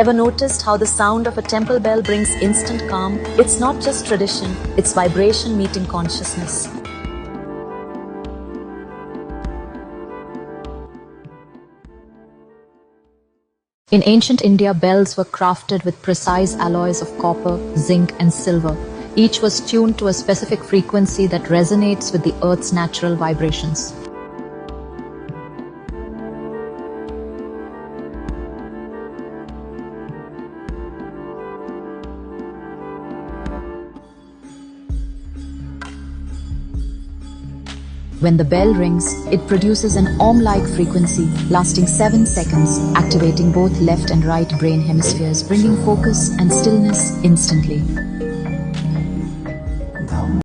Ever noticed how the sound of a temple bell brings instant calm? It's not just tradition, it's vibration meeting consciousness. In ancient India, bells were crafted with precise alloys of copper, zinc, and silver. Each was tuned to a specific frequency that resonates with the earth's natural vibrations. When the bell rings, it produces an ohm-like frequency lasting 7 seconds, activating both left and right brain hemispheres, bringing focus and stillness instantly.